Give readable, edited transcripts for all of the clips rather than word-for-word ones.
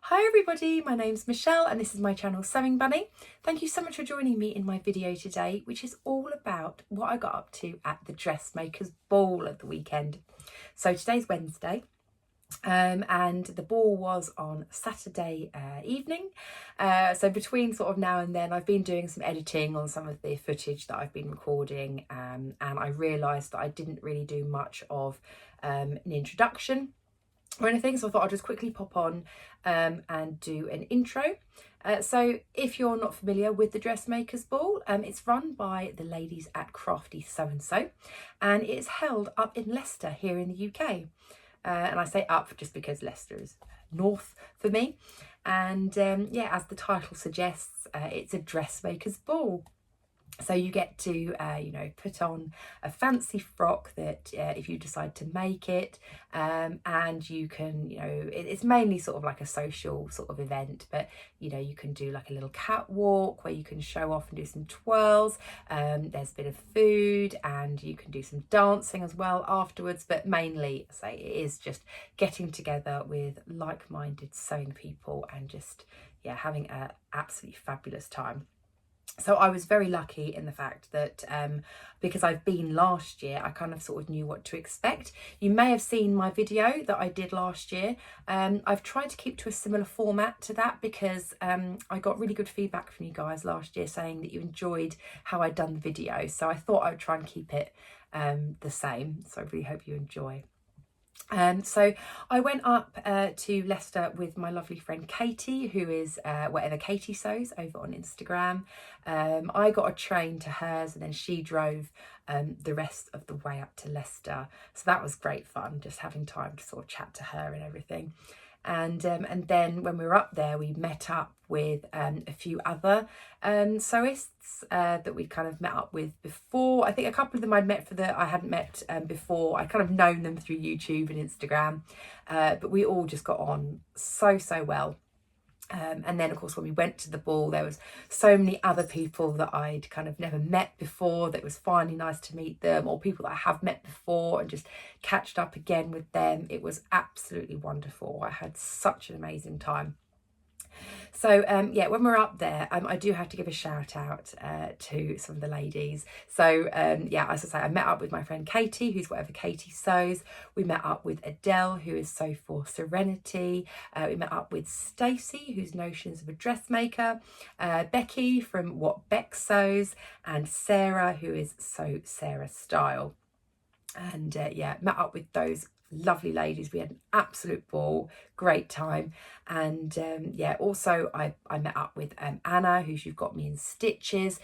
Hi everybody, my name's Michelle and this is my channel Sewing Bunny. Thank you so much for joining me in my video today, which is all about what I got up to at the Dressmakers Ball at the weekend. So today's Wednesday and the ball was on Saturday evening. So between sort of now and then I've been doing some editing on some of the footage that I've been recording, and I realised that I didn't really do much of an introduction or anything, so I thought I'll just quickly pop on and do an intro. So if you're not familiar with the Dressmakers Ball, it's run by the ladies at Crafty So and So, and it's held up in Leicester here in the UK. And I say up just because Leicester is north for me. And yeah, as the title suggests, it's a dressmaker's ball. So you get to, you know, put on a fancy frock that if you decide to make it, and you can, you know, it's mainly sort of like a social sort of event, but, you know, you can do like a little catwalk where you can show off and do some twirls. There's a bit of food and you can do some dancing as well afterwards, but mainly, say, it is just getting together with like-minded sewing people and just, yeah, having an absolutely fabulous time. So I was very lucky in the fact that because I've been last year, I kind of sort of knew what to expect. You may have seen my video that I did last year. I've tried to keep to a similar format to that because I got really good feedback from you guys last year saying that you enjoyed how I'd done the video. So I thought I would try and keep it the same. So I really hope you enjoy. So I went up to Leicester with my lovely friend Katie, who is Whatever Katie Sews over on Instagram. I got a train to hers and then she drove the rest of the way up to Leicester. So that was great fun, just having time to sort of chat to her and everything. And then when we were up there, we met up with a few other sewists that we'd kind of met up with before. I think a couple of them I hadn't met before. I'd kind of known them through YouTube and Instagram, but we all just got on so well. And then of course when we went to the ball, there was so many other people that I'd kind of never met before that it was finally nice to meet them, or people that I have met before and just catched up again with them. It was absolutely wonderful. I had such an amazing time. So yeah, when we're up there, I do have to give a shout out to some of the ladies. So yeah, as I say, I met up with my friend Katie, who's Whatever Katie Sews. We met up with Adele, who is Sew for Serenity. We met up with Stacey, who's Notions of a Dressmaker. Becky from What Beck Sews, and Sarah, who is Sew Sarah Style. And yeah, met up with those lovely ladies. We had an absolute ball, great time. And yeah, also I met up with Anna, who's You've Got Me in Stitches,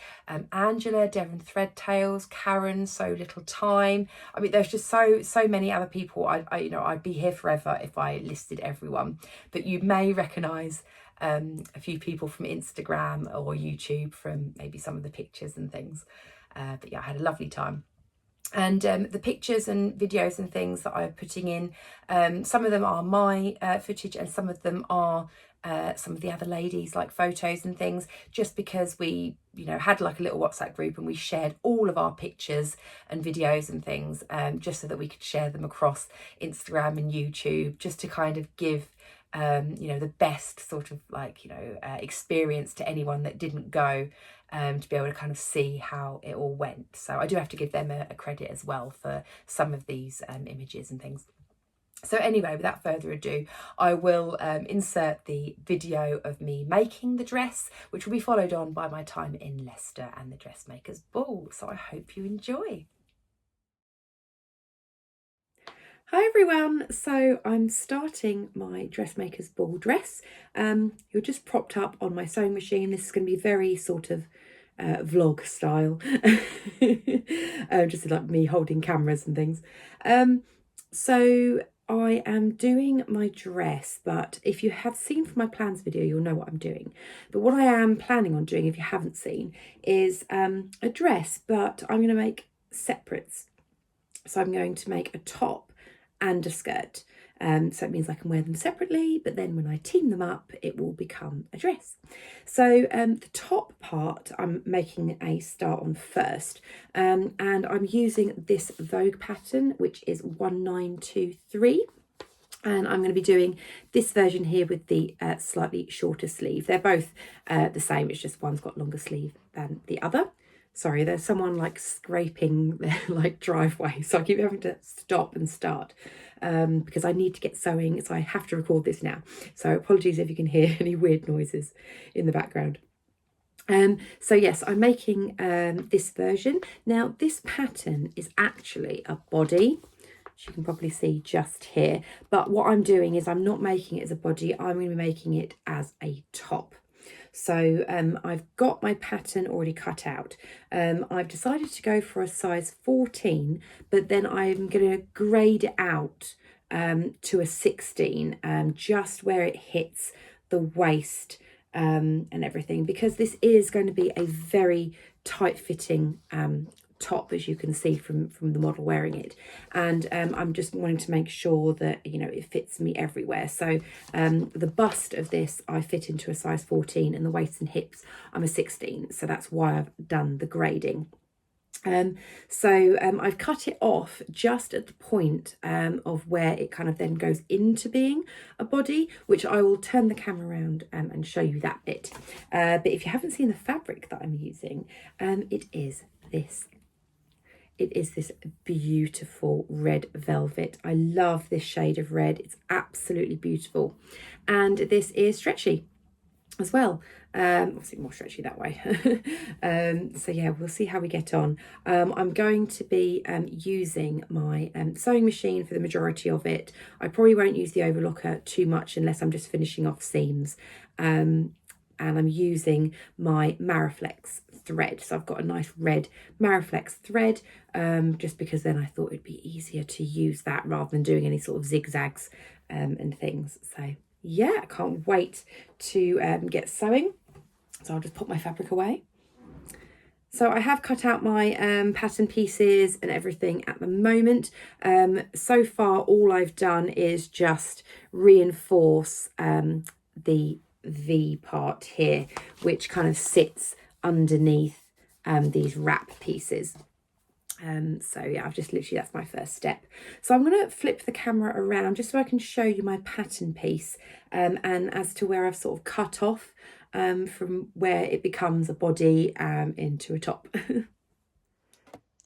Angela, Devon Threadtails, Karen, So Little Time. I mean, there's just so many other people. I you know, I'd be here forever if I listed everyone, but you may recognize a few people from Instagram or YouTube from maybe some of the pictures and things. But yeah, I had a lovely time. And the pictures and videos and things that I'm putting in, some of them are my footage and some of them are some of the other ladies, like photos and things, just because we, you know, had like a little WhatsApp group and we shared all of our pictures and videos and things, just so that we could share them across Instagram and YouTube, just to kind of give you know, the best sort of like, you know, experience to anyone that didn't go, to be able to kind of see how it all went. So I do have to give them a credit as well for some of these images and things. So anyway, without further ado, I will insert the video of me making the dress, which will be followed on by my time in Leicester and the Dressmakers Ball. So I hope you enjoy. Hi everyone, so I'm starting my Dressmakers Ball dress. You're just propped up on my sewing machine. This is going to be very sort of vlog style, just like me holding cameras and things. So I am doing my dress, but if you have seen from my plans video, you'll know what I'm doing. But what I am planning on doing, if you haven't seen, is a dress, but I'm going to make separates. So I'm going to make a top and a skirt. So it means I can wear them separately, but then when I team them up, it will become a dress. So the top part I'm making a start on first, and I'm using this Vogue pattern, which is 1923. And I'm going to be doing this version here with the slightly shorter sleeve. They're both the same, it's just one's got longer sleeve than the other. Sorry, there's someone like scraping their like driveway, so I keep having to stop and start because I need to get sewing, so I have to record this now. So apologies if you can hear any weird noises in the background. So yes, I'm making this version. Now this pattern is actually a body, as you can probably see just here, but what I'm doing is I'm not making it as a body, I'm going to be making it as a top. So I've got my pattern already cut out. I've decided to go for a size 14, but then I'm going to grade it out to a 16, just where it hits the waist and everything, because this is going to be a very tight fitting top, as you can see from the model wearing it, and I'm just wanting to make sure that, you know, it fits me everywhere. So the bust of this I fit into a size 14, and the waist and hips I'm a 16, so that's why I've done the grading. I've cut it off just at the point of where it kind of then goes into being a body, which I will turn the camera around and show you that bit. But if you haven't seen the fabric that I'm using, it is this. It is this beautiful red velvet. I love this shade of red. It's absolutely beautiful. And this is stretchy as well. Obviously more stretchy that way. So yeah, we'll see how we get on. I'm going to be using my sewing machine for the majority of it. I probably won't use the overlocker too much unless I'm just finishing off seams. And I'm using my Mariflex thread. So I've got a nice red Mariflex thread, just because then I thought it'd be easier to use that rather than doing any sort of zigzags and things. So yeah, I can't wait to get sewing. So I'll just put my fabric away. So I have cut out my pattern pieces and everything at the moment. So far, all I've done is just reinforce the V part here, which kind of sits underneath these wrap pieces. So yeah, I've just literally, that's my first step. So I'm going to flip the camera around just so I can show you my pattern piece and as to where I've sort of cut off from where it becomes a body into a top.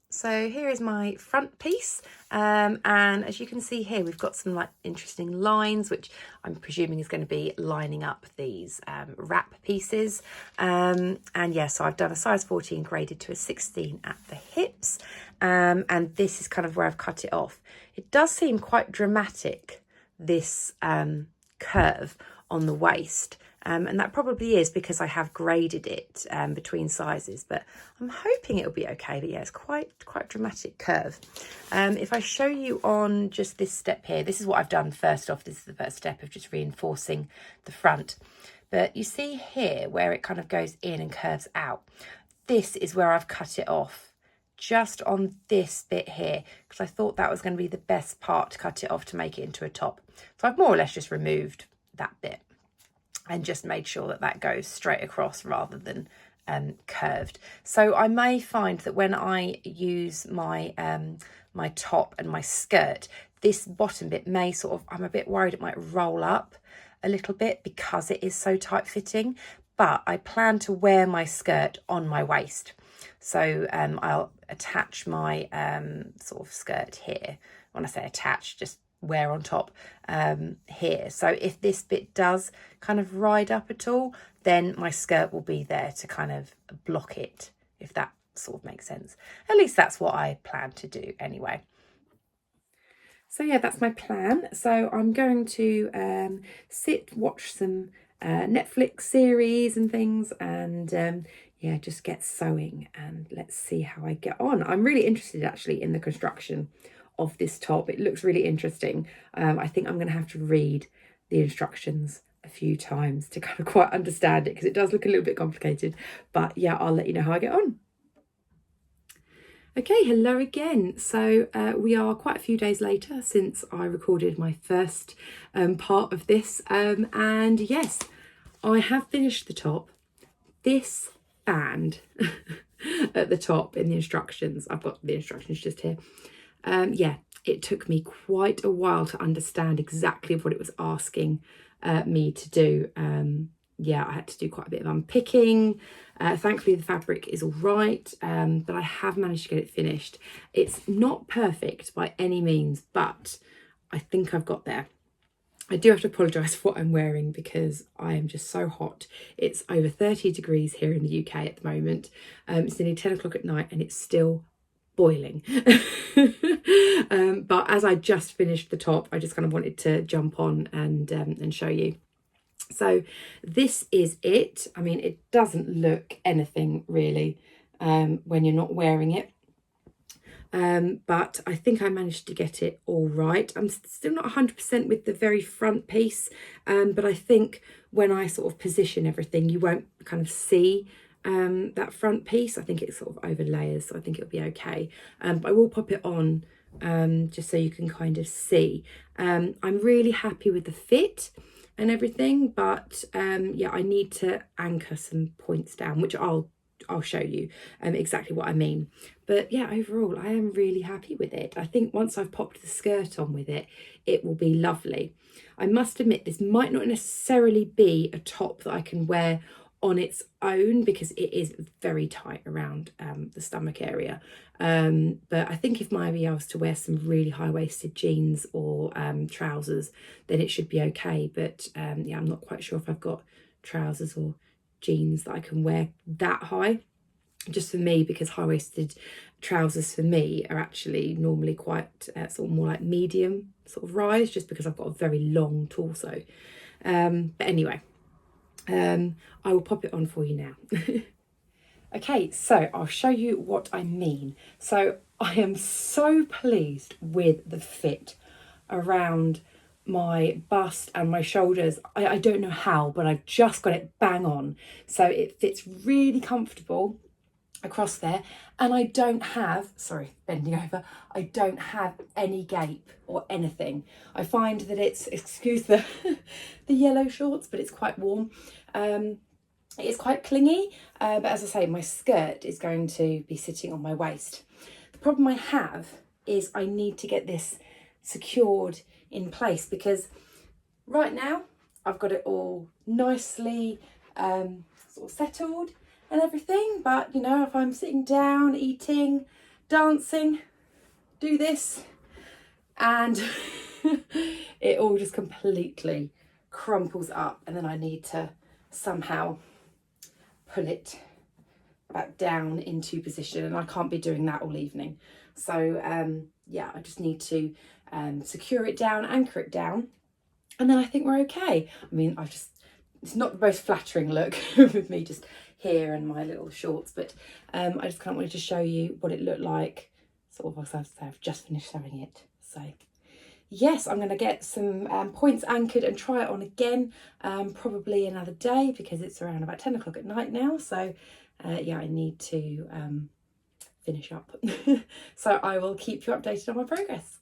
So here is my front piece, and as you can see here, we've got some like interesting lines, which I'm presuming is going to be lining up these wrap pieces. And yeah, so I've done a size 14 graded to a 16 at the hips, and this is kind of where I've cut it off. It does seem quite dramatic, this curve on the waist. And that probably is because I have graded it between sizes, but I'm hoping it'll be okay. But yeah, it's quite dramatic curve. If I show you on just this step here, this is what I've done first off. This is the first step of just reinforcing the front. But you see here where it kind of goes in and curves out. This is where I've cut it off, just on this bit here, because I thought that was going to be the best part to cut it off to make it into a top. So I've more or less just removed that bit and just made sure that that goes straight across rather than curved. So I may find that when I use my my top and my skirt, this bottom bit may sort of, I'm a bit worried it might roll up a little bit because it is so tight fitting, but I plan to wear my skirt on my waist. So I'll attach my sort of skirt here. When I say attach, just wear on top here. So if this bit does kind of ride up at all, then my skirt will be there to kind of block it, if that sort of makes sense. At least that's what I plan to do anyway. So yeah, that's my plan. So I'm going to watch some Netflix series and things, and yeah, just get sewing, and let's see how I get on. I'm really interested actually in the construction of this top. It looks really interesting. I think I'm going to have to read the instructions a few times to kind of quite understand it, because it does look a little bit complicated. But yeah, I'll let you know how I get on. Okay, hello again. So we are quite a few days later since I recorded my first part of this. And yes, I have finished the top. This band at the top in the instructions, I've got the instructions just here. Yeah, it took me quite a while to understand exactly what it was asking me to do. Yeah, I had to do quite a bit of unpicking. Thankfully the fabric is all right, but I have managed to get it finished. It's not perfect by any means, but I think I've got there. I do have to apologise for what I'm wearing because I am just so hot. It's over 30 degrees here in the UK at the moment. It's nearly 10 o'clock at night and it's still boiling. But as I just finished the top, I just kind of wanted to jump on and show you. So this is it. I mean, it doesn't look anything really when you're not wearing it. But I think I managed to get it all right. I'm still not 100% with the very front piece, but I think when I sort of position everything, you won't kind of see that front piece. I think it's sort of over layers, so I think it'll be okay. But I will pop it on just so you can kind of see. I'm really happy with the fit and everything, but yeah, I need to anchor some points down, which I'll show you exactly what I mean. But yeah, overall I am really happy with it. I think once I've popped the skirt on with it, it will be lovely. I must admit, this might not necessarily be a top that I can wear on its own because it is very tight around the stomach area, but I think if maybe I was to wear some really high-waisted jeans or trousers, then it should be okay. But yeah, I'm not quite sure if I've got trousers or jeans that I can wear that high. Just for me, because high-waisted trousers for me are actually normally quite sort of more like medium sort of rise, just because I've got a very long torso. But anyway, I will pop it on for you now. Okay, so I'll show you what I mean. So I am so pleased with the fit around my bust and my shoulders. I don't know how, but I've just got it bang on. So it fits really comfortable across there, and I don't have, sorry, bending over, I don't have any gape or anything. I find that it's, excuse the the yellow shorts, but it's quite warm. It's quite clingy, but as I say, my skirt is going to be sitting on my waist. The problem I have is I need to get this secured in place, because right now I've got it all nicely sort of settled and everything, but you know, if I'm sitting down, eating, dancing, do this, and it all just completely crumples up, and then I need to somehow pull it back down into position, and I can't be doing that all evening. So yeah, I just need to secure it down, anchor it down, and then I think we're okay. I mean, it's not the most flattering look with me just here and my little shorts, but I just kind of wanted to show you what it looked like, sort of, as I've just finished sewing it. So yes, I'm going to get some points anchored and try it on again, probably another day, because it's around about 10 o'clock at night now. So yeah, I need to finish up. So I will keep you updated on my progress.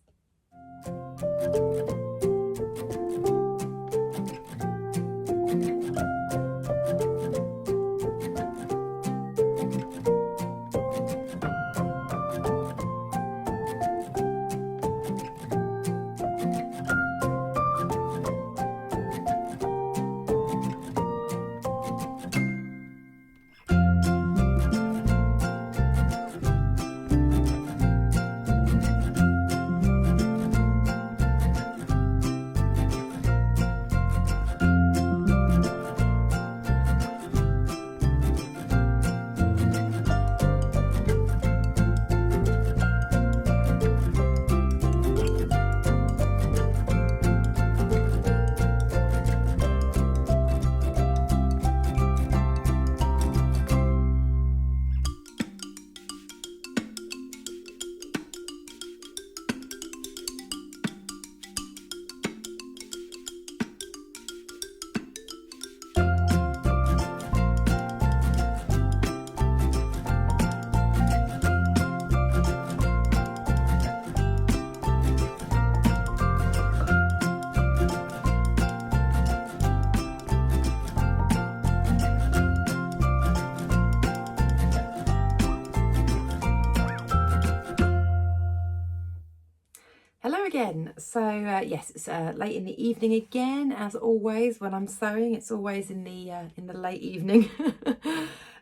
Hello again. So yes, it's late in the evening again, as always. When I'm sewing, it's always in the late evening.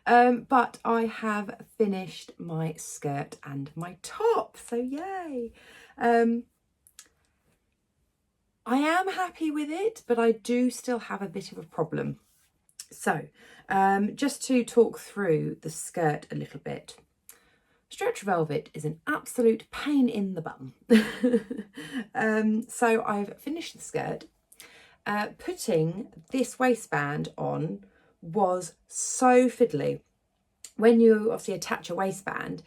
But I have finished my skirt and my top, so yay. I am happy with it, but I do still have a bit of a problem. So just to talk through the skirt a little bit. Stretch velvet is an absolute pain in the bum. So I've finished the skirt. Putting this waistband on was so fiddly. When you obviously attach a waistband,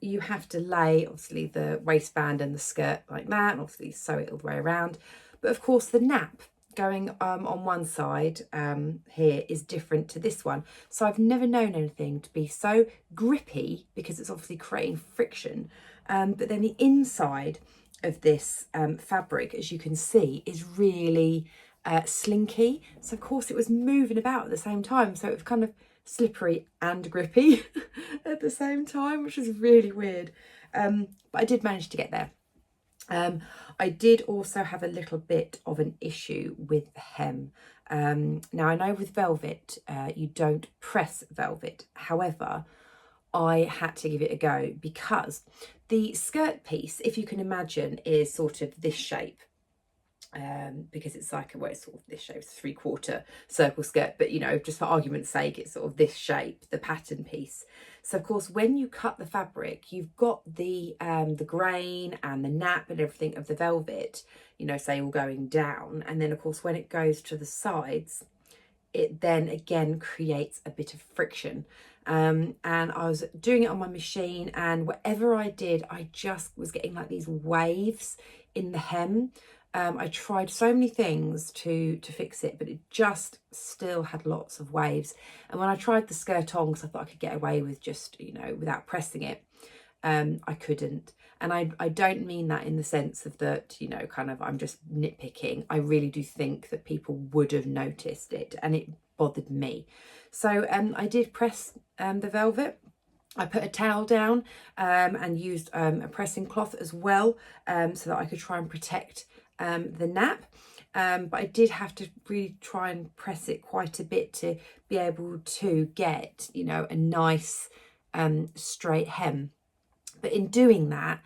you have to lay obviously the waistband and the skirt like that, and obviously sew it all the way around. But of course the nap going on one side here is different to this one. So I've never known anything to be so grippy, because it's obviously creating friction. But then the inside of this fabric, as you can see, is really slinky. So of course it was moving about at the same time. So it was kind of slippery and grippy at the same time, which is really weird. But I did manage to get there. I did also have a little bit of an issue with the hem. Now I know with velvet, you don't press velvet. However, I had to give it a go, because the skirt piece, if you can imagine, is sort of this shape. Because it's like, well, it's sort of this shape, it's a 3/4 circle skirt, but you know, just for argument's sake, it's sort of this shape, the pattern piece. So of course, when you cut the fabric, you've got the grain and the nap and everything of the velvet, you know, say all going down, and then of course when it goes to the sides, it then again creates a bit of friction. And I was doing it on my machine, and whatever I did, I just was getting like these waves in the hem. I tried so many things to fix it, but it just still had lots of waves. And when I tried the skirt on, because I thought I could get away with just, you know, without pressing it, I couldn't. And I don't mean that in the sense of that, you know, kind of I'm just nitpicking. I really do think that people would have noticed it, and it bothered me. So I did press the velvet. I put a towel down and used a pressing cloth as well, so that I could try and protect the nap. But I did have to really try and press it quite a bit to be able to get, you know, a nice straight hem. But in doing that,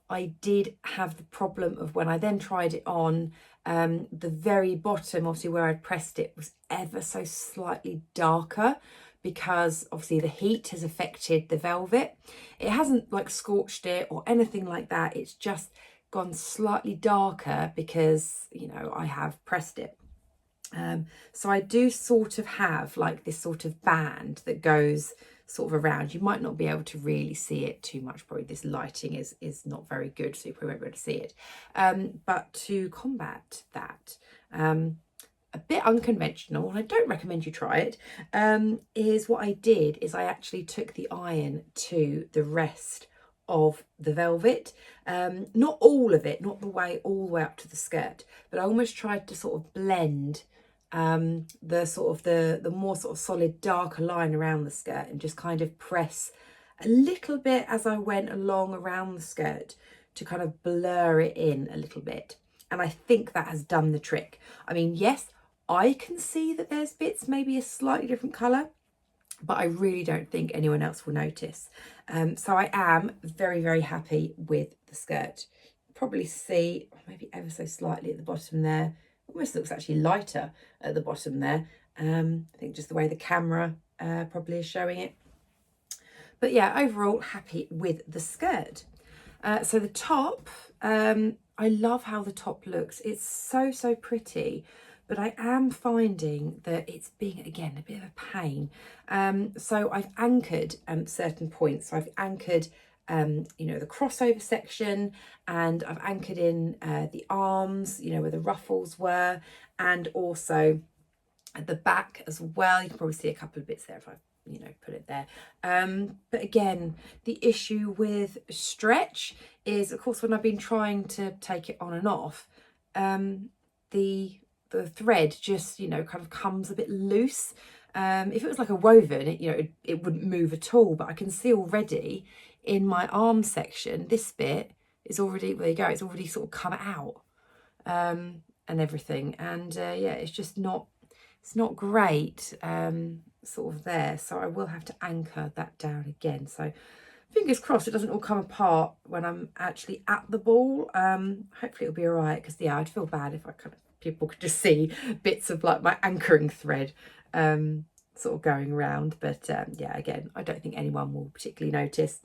I did have the problem of when I then tried it on, the very bottom, obviously where I'd pressed it, was ever so slightly darker, because obviously the heat has affected the velvet. It hasn't like scorched it or anything like that. It's just gone slightly darker because, you know, I have pressed it. So I do sort of have like this sort of band that goes sort of around. You might not be able to really see it too much. Probably this lighting is not very good, so you probably won't be able to see it. But to combat that, a bit unconventional, and I don't recommend you try it, is what I did is I actually took the iron to the rest of the velvet, not all of it, not all the way up to the skirt, but I almost tried to sort of blend the sort of the more sort of solid darker line around the skirt, and just kind of press a little bit as I went along around the skirt to kind of blur it in a little bit. And I think that has done the trick. I mean, yes, I can see that there's bits maybe a slightly different colour, but I really don't think anyone else will notice. So I am very, very happy with the skirt. Probably see maybe ever so slightly at the bottom there. Almost looks actually lighter at the bottom there. I think just the way the camera probably is showing it. But yeah, overall happy with the skirt. So the top, I love how the top looks. It's so, so pretty. But I am finding that it's being, again, a bit of a pain. So I've anchored certain points. So I've anchored, you know, the crossover section, and I've anchored in the arms, you know, where the ruffles were, and also at the back as well. You can probably see a couple of bits there if I, you know, put it there. But again, the issue with stretch is, of course, when I've been trying to take it on and off, the thread just, you know, kind of comes a bit loose. If it was like a woven, you know, it wouldn't move at all. But I can see already in my arm section, this bit is already, there you go, it's already sort of come out, and everything. And yeah, it's just not, it's not great, sort of there. So I will have to anchor that down again. So fingers crossed it doesn't all come apart when I'm actually at the ball. Hopefully it'll be all right, because yeah, I'd feel bad if I kind of, people could just see bits of like my anchoring thread sort of going around. But yeah, again, I don't think anyone will particularly notice.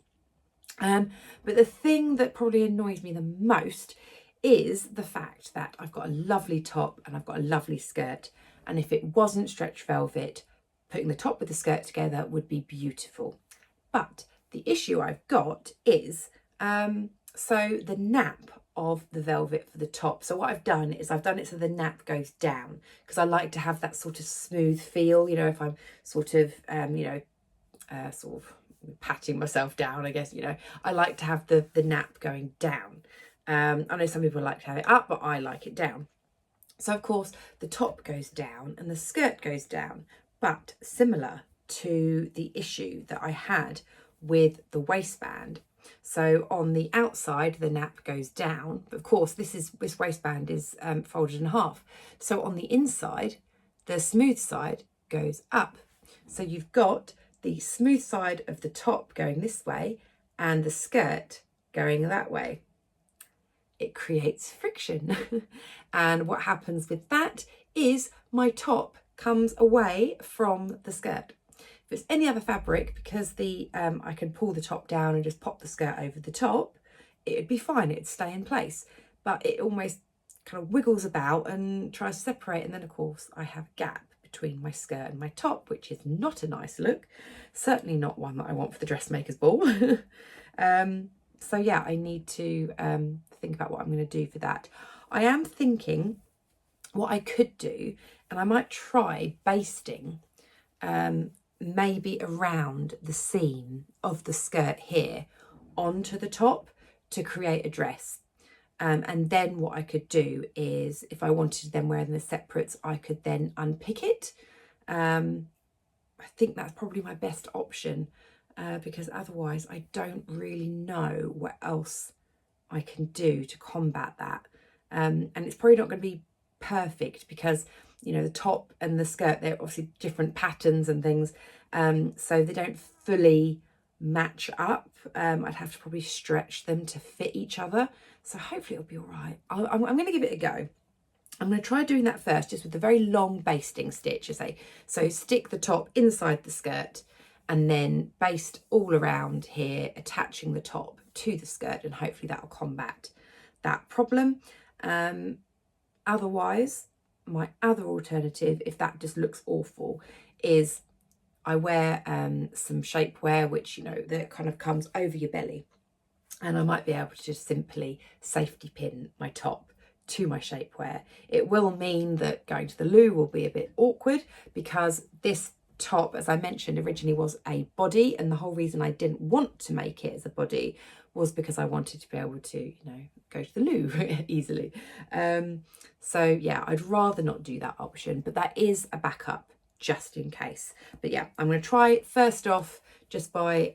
But the thing that probably annoys me the most is the fact that I've got a lovely top and I've got a lovely skirt. And if it wasn't stretch velvet, putting the top with the skirt together would be beautiful. But the issue I've got is, so the nap of the velvet for the top. So what I've done is I've done it so the nap goes down, because I like to have that sort of smooth feel, you know, if I'm sort of, you know, sort of patting myself down, I guess, you know, I like to have the nap going down. I know some people like to have it up, but I like it down. So of course the top goes down and the skirt goes down, but similar to the issue that I had with the waistband. So on the outside the nap goes down, but of course this waistband is folded in half. So on the inside, the smooth side goes up. So you've got the smooth side of the top going this way and the skirt going that way. It creates friction. And what happens with that is my top comes away from the skirt. If it's any other fabric, because the I can pull the top down and just pop the skirt over the top, it'd be fine, it'd stay in place. But it almost kind of wiggles about and tries to separate, and then of course I have a gap between my skirt and my top, which is not a nice look, certainly not one that I want for the Dressmakers Ball. So yeah, I need to think about what I'm going to do for that. I am thinking what I could do, and I might try basting maybe around the seam of the skirt here onto the top to create a dress. And then what I could do is, if I wanted to then wear them as separates, I could then unpick it. I think that's probably my best option, because otherwise I don't really know what else I can do to combat that. And it's probably not going to be perfect, because, you know, the top and the skirt, they're obviously different patterns and things, so they don't fully match up. I'd have to probably stretch them to fit each other. So hopefully it'll be all right. I'm going to give it a go. I'm going to try doing that first, just with a very long basting stitch, I say. So stick the top inside the skirt and then baste all around here, attaching the top to the skirt, and hopefully that will combat that problem. Otherwise, my other alternative, if that just looks awful, is I wear some shapewear, which, you know, that kind of comes over your belly, and I might be able to just simply safety pin my top to my shapewear. It will mean that going to the loo will be a bit awkward, because this top, as I mentioned, originally was a body, and the whole reason I didn't want to make it as a body was because I wanted to be able to, you know, go to the loo easily. So yeah, I'd rather not do that option, but that is a backup just in case. But yeah, I'm going to try it first off just by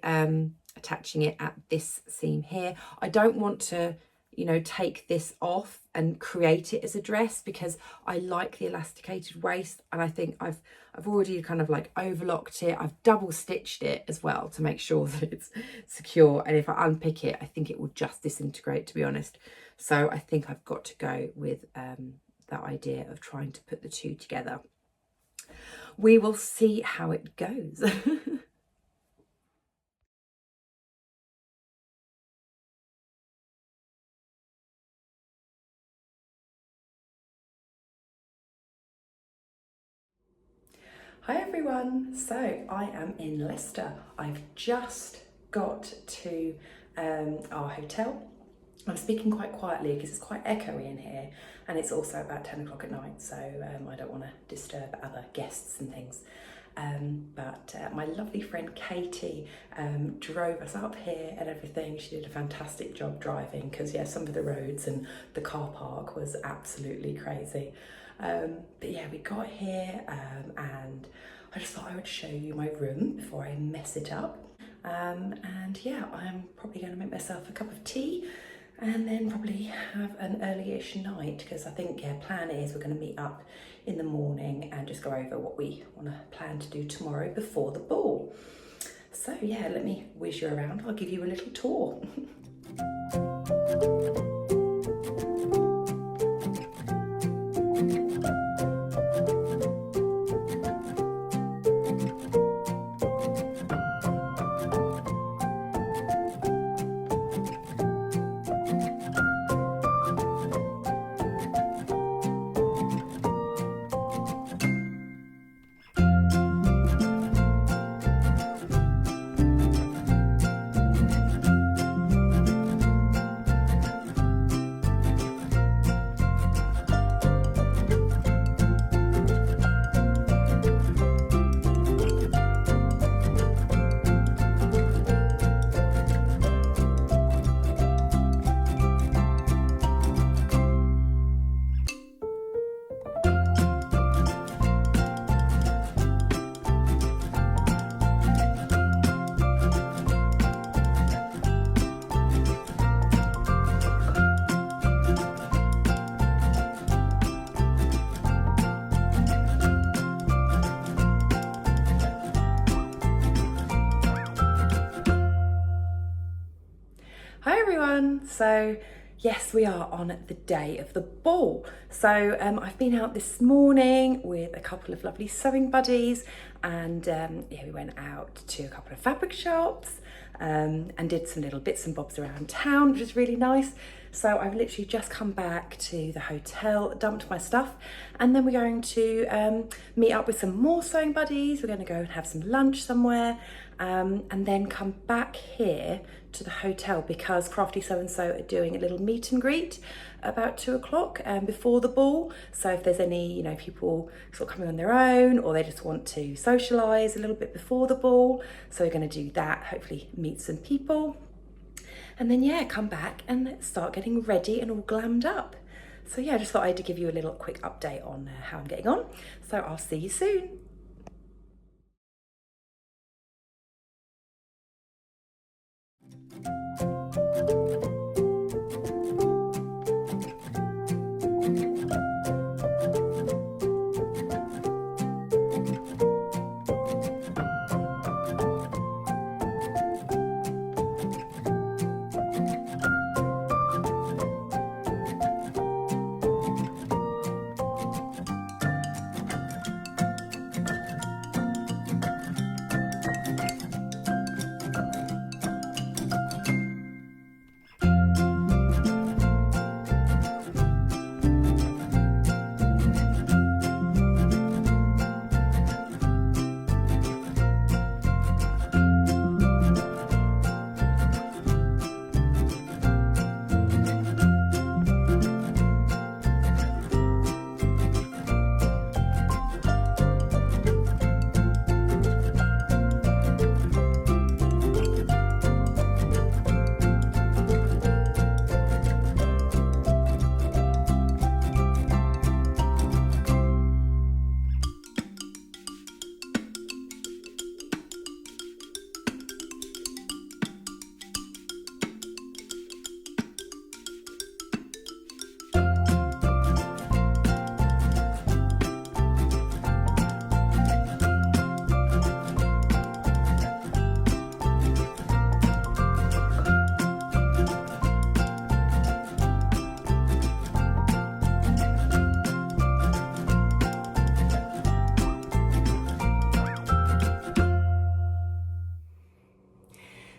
attaching it at this seam here. I don't want to, you know, take this off and create it as a dress, because I like the elasticated waist, and I think I've already kind of like overlocked it. I've double stitched it as well to make sure that it's secure, and if I unpick it, I think it will just disintegrate, to be honest. So I think I've got to go with that idea of trying to put the two together. We will see how it goes. Hi everyone, so I am in Leicester. I've just got to our hotel. I'm speaking quite quietly because it's quite echoey in here, and it's also about 10 o'clock at night, so I don't want to disturb other guests and things. But my lovely friend Katie drove us up here and everything. She did a fantastic job driving, because yeah, some of the roads and the car park was absolutely crazy. But yeah, we got here and I just thought I would show you my room before I mess it up. And yeah, I'm probably going to make myself a cup of tea and then probably have an early-ish night, because I think, yeah, plan is we're going to meet up in the morning and just go over what we want to plan to do tomorrow before the ball. So yeah, let me whiz you around. I'll give you a little tour. Hi everyone, so yes, we are on the day of the ball. So I've been out this morning with a couple of lovely sewing buddies, and yeah, we went out to a couple of fabric shops and did some little bits and bobs around town, which is really nice. So I've literally just come back to the hotel, dumped my stuff, and then we're going to meet up with some more sewing buddies. We're going to go and have some lunch somewhere, and then come back here to the hotel because Crafty So and So are doing a little meet and greet about 2 o'clock before the ball. So if there's any, people sort of coming on their own, or they just want to socialise a little bit before the ball, so we're going to do that, hopefully meet some people. And then, yeah, come back and start getting ready and all glammed up. So yeah, I just thought I had to give you a little quick update on how I'm getting on. So I'll see you soon.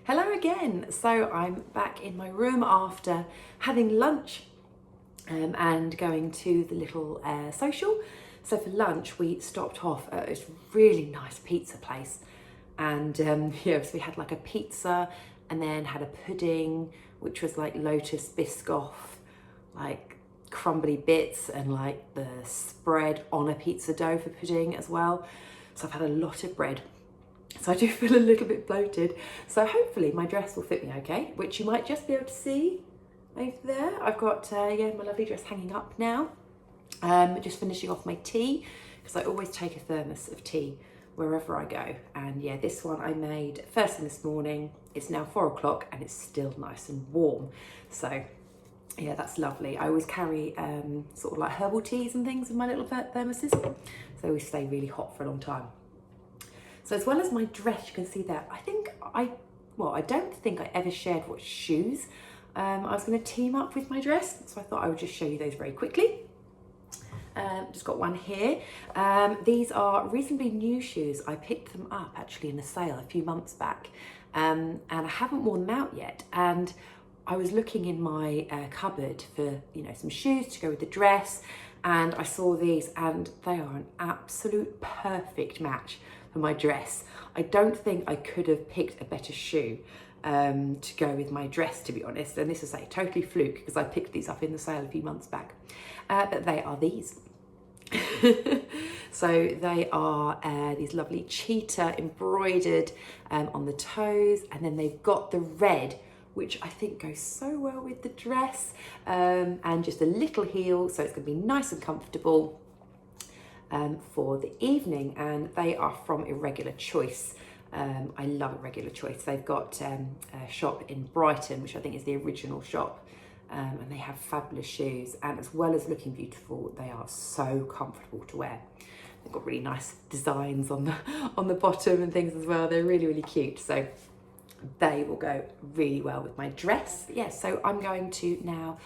Hello again. So I'm back in my room after having lunch and going to the little social. So for lunch we stopped off at this really nice pizza place, and yeah, so we had like a pizza and then had a pudding which was like lotus biscoff, like crumbly bits, and like the spread on a pizza dough for pudding as well. So I've had a lot of bread. So I do feel a little bit bloated. So hopefully my dress will fit me okay, which you might just be able to see over there. I've got, yeah, my lovely dress hanging up now. Just finishing off my tea, because I always take a thermos of tea wherever I go. And yeah, this one I made first thing this morning. It's now 4 o'clock and it's still nice and warm. So Yeah, that's lovely. I always carry sort of like herbal teas and things in my little thermoses, so they always stay really hot for a long time. So as well as my dress, you can see there, I don't think I ever shared what shoes I was going to team up with my dress, so I thought I would just show you those very quickly. Just got one here. These are reasonably new shoes. I picked them up actually in a sale a few months back, and I haven't worn them out yet. And I was looking in my cupboard for some shoes to go with the dress, and I saw these, and they are an absolute perfect match for my dress. I don't think I could have picked a better shoe to go with my dress, to be honest. And this is a totally fluke because I picked these up in the sale a few months back. But they are these. So they are these lovely cheetah embroidered on the toes, and then they've got the red, which I think goes so well with the dress, and just a little heel, so it's going to be nice and comfortable for the evening. And they are from Irregular Choice. I love Irregular Choice. They've got a shop in Brighton, which I think is the original shop. And they have fabulous shoes, and as well as looking beautiful, they are so comfortable to wear. They've got really nice designs on the bottom and things as well. They're really, really cute. So they will go really well with my dress. Yeah, so I'm going to now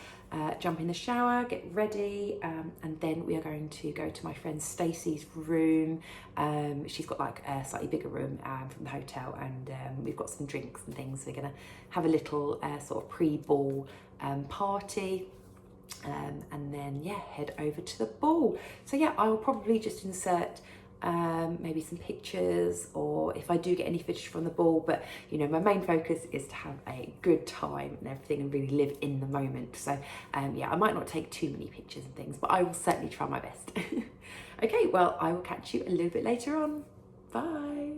jump in the shower, get ready, and then we are going to go to my friend Stacey's room. She's got like a slightly bigger room from the hotel, and we've got some drinks and things. We're gonna have a little sort of pre-ball party, and then yeah, head over to the ball. So yeah, I will probably just insert maybe some pictures, or if I do get any footage from the ball, but my main focus is to have a good time and everything and really live in the moment. So yeah, I might not take too many pictures and things, but I will certainly try my best. Okay, well, I will catch you a little bit later on. Bye.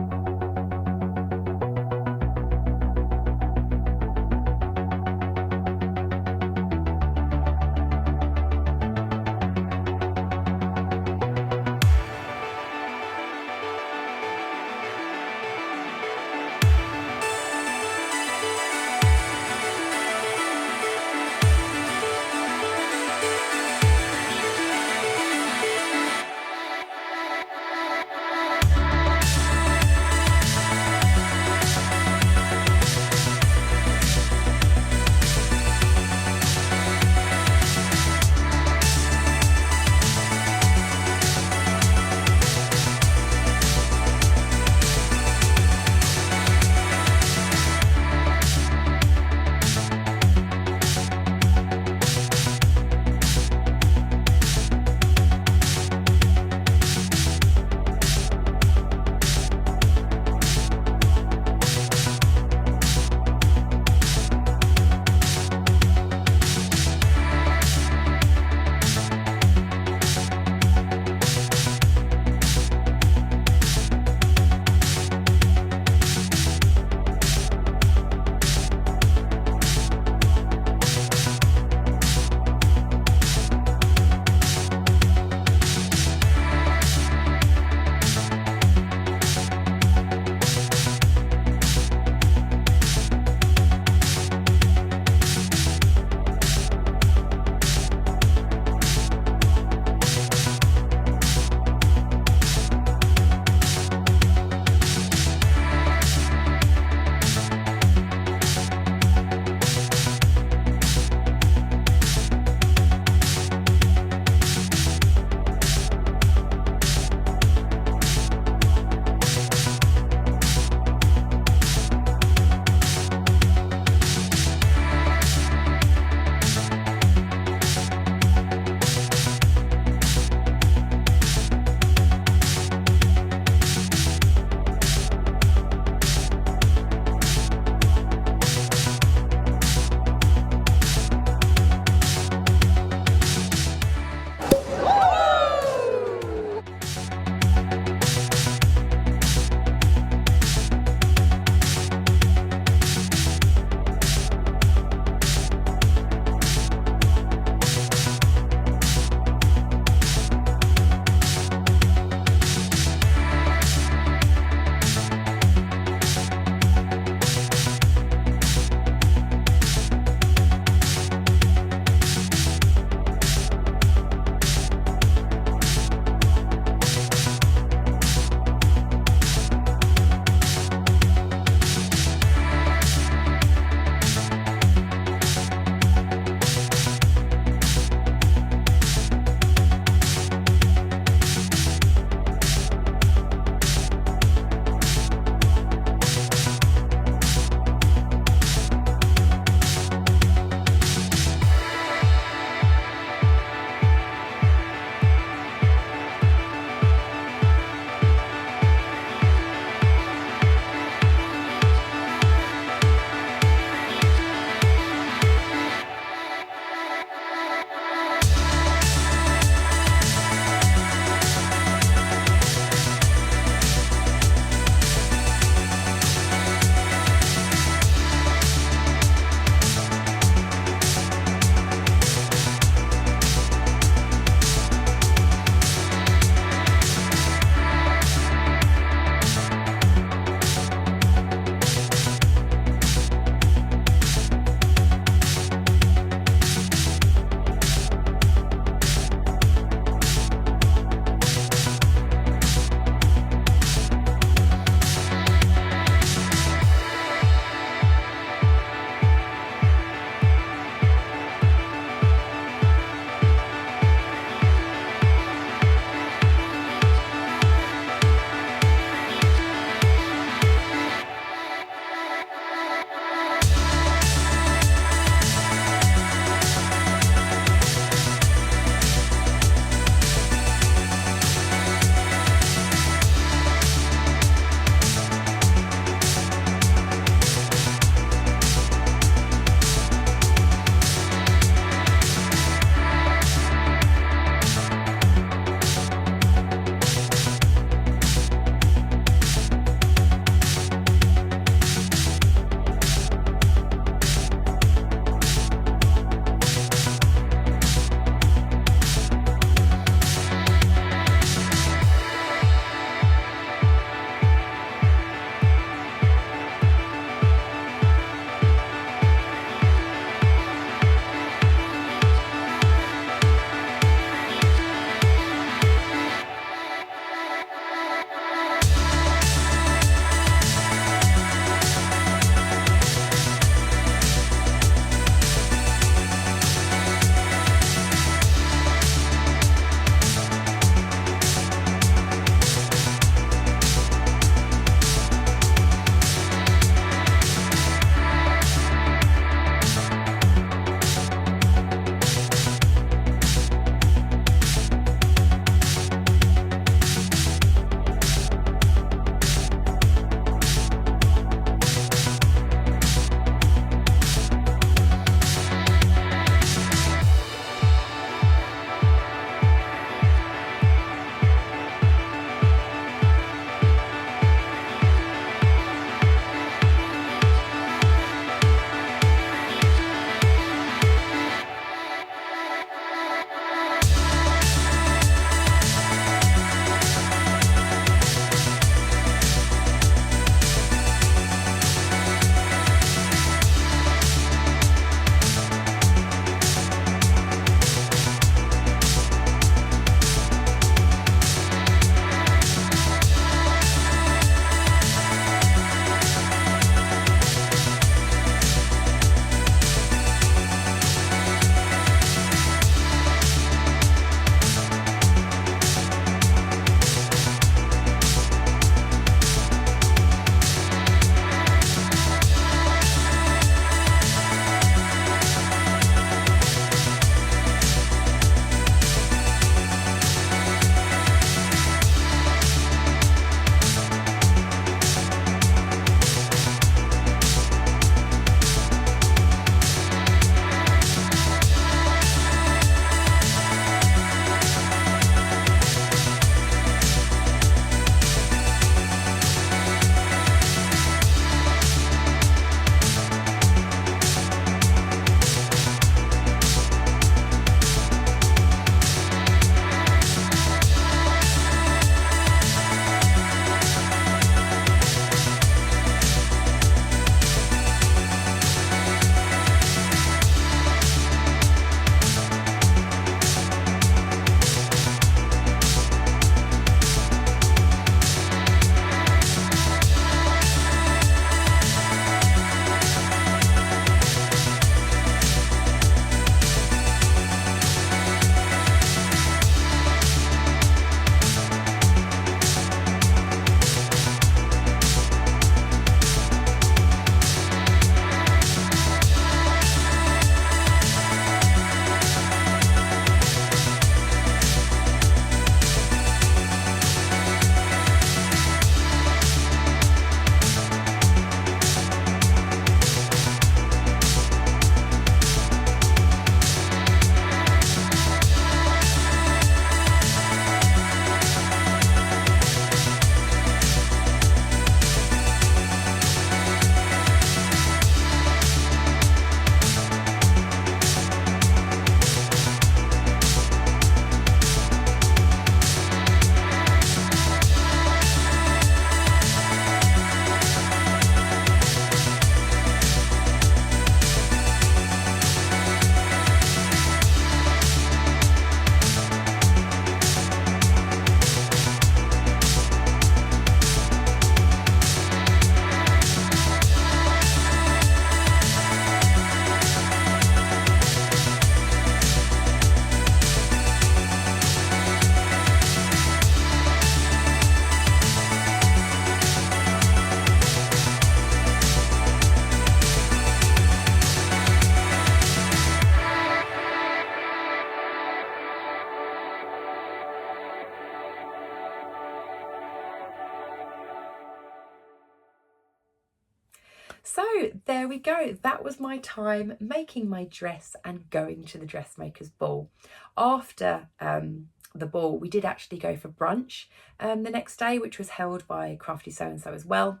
So there we go. That was my time making my dress and going to the Dressmakers Ball. After the ball, we did actually go for brunch the next day, which was held by Crafty So and So as well.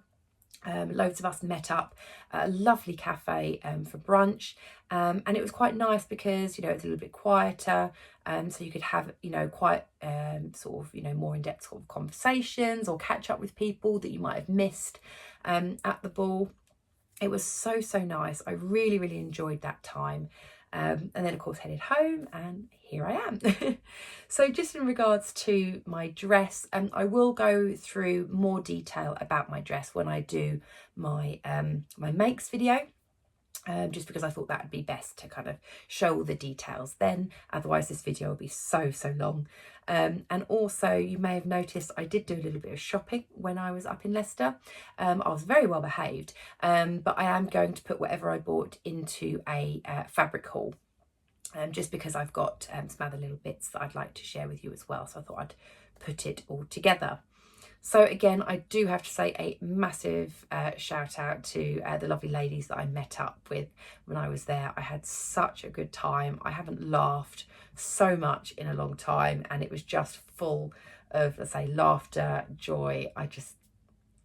Loads of us met up at a lovely cafe for brunch, and it was quite nice because, you know, it's a little bit quieter, so you could have, you know, quite sort of, you know, more in-depth sort of conversations or catch up with people that you might have missed at the ball. It was so nice. I really enjoyed that time. And then of course headed home, and here I am. So just in regards to my dress, I will go through more detail about my dress when I do my my makes video. Just because I thought that would be best to kind of show all the details then, otherwise this video will be so long. And also you may have noticed I did do a little bit of shopping when I was up in Leicester. I was very well behaved, but I am going to put whatever I bought into a fabric haul, just because I've got some other little bits that I'd like to share with you as well, so I thought I'd put it all together. So again, I do have to say a massive shout out to the lovely ladies that I met up with when I was there. I had such a good time. I haven't laughed so much in a long time, and it was just full of, let's say, laughter, joy.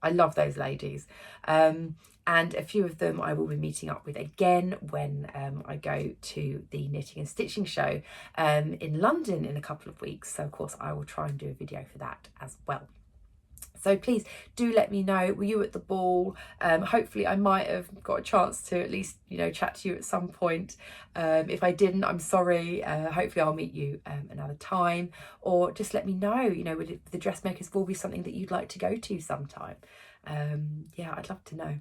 I love those ladies. And a few of them I will be meeting up with again when I go to the Knitting and Stitching show in London in a couple of weeks. So of course I will try and do a video for that as well. So please do let me know, were you at the ball? Hopefully I might have got a chance to at least, you know, chat to you at some point. If I didn't, I'm sorry. Hopefully I'll meet you another time, or just let me know, you know, would the Dressmakers Ball be something that you'd like to go to sometime? Yeah, I'd love to know.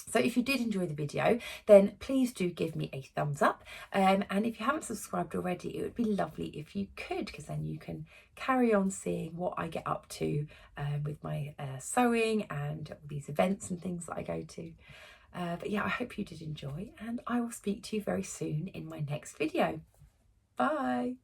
So if you did enjoy the video, then please do give me a thumbs up. And if you haven't subscribed already, it would be lovely if you could, because then you can carry on seeing what I get up to with my sewing and all these events and things that I go to. But yeah, I hope you did enjoy, and I will speak to you very soon in my next video. Bye.